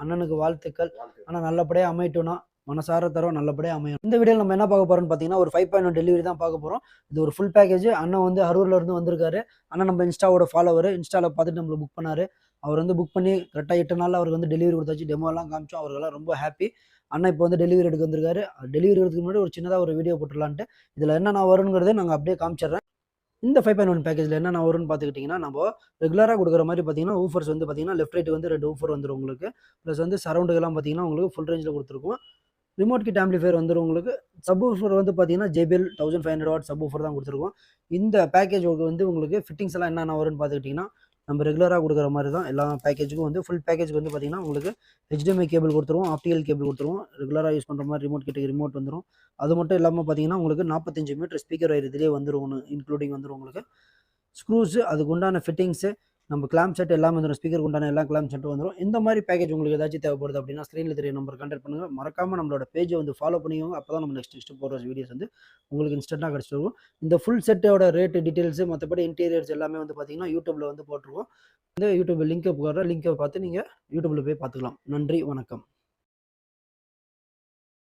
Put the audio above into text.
அண்ணனுக்கு வாழ்த்துக்கள். ஆனால் நல்லபடியாக அமையட்டும்னா மனசார தரோம், நல்லபடியாக அமையும். இந்த வீடியோவில் நம்ம என்ன பார்க்க போகிறோம்னு பார்த்தீங்கன்னா ஒரு 5.1 டெலிவரி தான் பார்க்க போகிறோம். இது ஒரு ஃபுல் பேக்கேஜ். அண்ணன் வந்து அரூர்ல இருந்து வந்திருக்காரு. அண்ணன் நம்ம இன்ஸ்டாவோட ஃபாலோவர். இன்ஸ்டாவில் பார்த்துட்டு நம்மளுக்கு புக் பண்ணாரு. அவர் வந்து புக் பண்ணி கரெக்டாக 8 நாளில் அவருக்கு வந்து டெலிவரி கொடுத்தாச்சு. டெமோலாம் காமிச்சோம். அவர்களெல்லாம் ரொம்ப ஹாப்பி. அண்ணன் இப்போ வந்து டெலிவரி எடுக்க வந்திருக்காரு. டெலிவரி எடுக்கிறதுக்கு முன்னாடி ஒரு சின்னதாக ஒரு வீடியோ போட்டுடலான்ட்டு இதில் என்னென்ன வருங்கிறத நாங்கள் அப்படியே காமிச்சிடுறேன். இந்த 5.1 பேக்கேஜில் என்னென்ன வரும்னு பார்த்துக்கிட்டிங்கன்னா, நம்ம ரெகுலராக கொடுக்குற மாதிரி பார்த்தீங்கன்னா ஊஃபர்ஸ் வந்து பார்த்தீங்கன்னா லெஃப்ட் ரைட் வந்து 2 ஊஃபர் வந்துடும் உங்களுக்கு. ப்ளஸ் வந்து சரௌண்டுகள்லாம் பார்த்தீங்கன்னா உங்களுக்கு ஃபுல் ரேஞ்சில் கொடுத்துருக்கோம். ரிமோட் கிட் ஆம்பிளிஃபையர் வந்துடும் உங்களுக்கு. சப் ஊஃபர் வந்து பார்த்தீங்கன்னா JBL 1500 வாட் சப் ஊஃபர் தான் கொடுத்துருக்கோம். இந்த பேக்கேஜ் வந்து உங்களுக்கு ஃபிட்டிங்ஸ் எல்லாம் என்னென்ன வரும்னு பார்த்துக்கிட்டிங்கன்னா நம்ம ரெகுலராக கொடுக்குற மாதிரி தான் எல்லா பேக்கேஜுக்கும் வந்து ஃபுல் பேக்கேஜுக்கு வந்து பார்த்தீங்கன்னா உங்களுக்கு HDMI கேபிள் கொடுத்துருவோம், ஆப்டிகல் கேபிள் கொடுத்துருவோம். ரெகுலராக யூஸ் பண்ணுற மாதிரி ரிமோட் கிட்டுக்கு ரிமோட் வந்துடும். அது மட்டும் இல்லாமல் பார்த்தீங்கன்னா உங்களுக்கு 45 மீட்டர் ஸ்பீக்கர் வயர் இதிலே வந்துடும், இன்க்ளூடிங் வந்துடும் உங்களுக்கு. ஸ்க்ரூஸு, அதுக்கு உண்டான ஃபிட்டிங்ஸு, நம்ம கிளாம்ப் செட் எல்லாமே வந்துடும். ஸ்பீக்கருக்கு உண்டான எல்லா கிளாம்ப் செட்டும் வந்துடும். இந்த மாதிரி பேக்கேஜ் உங்களுக்கு ஏதாச்சும் தேவைப்படுது அப்படின்னா ஸ்க்ரீனில் தெரிய நம்பர் கான்டாக்ட் பண்ணுங்கள். மறக்காமல் நம்மளோட பேஜை வந்து ஃபாலோ பண்ணிக்கோங்க. அப்போ தான் நம்ம நெக்ஸ்ட் போடுற வீடியோஸ் வந்து உங்களுக்கு இன்ஸ்டண்ட்டாக கிடச்சிட்டு இருக்கும். இந்த ஃபுல் செட்டோட ரேட்டு டீட்டெயில்ஸு மற்றபடி இன்டீரியர்ஸ் எல்லாமே வந்து பார்த்தீங்கன்னா யூடியூப்பில் வந்து போட்டிருக்கோம். இந்த யூடியூப் லிங்கை பார்த்து நீங்கள் யூடியூப்பில் போய் பார்த்துக்கலாம். நன்றி, வணக்கம்.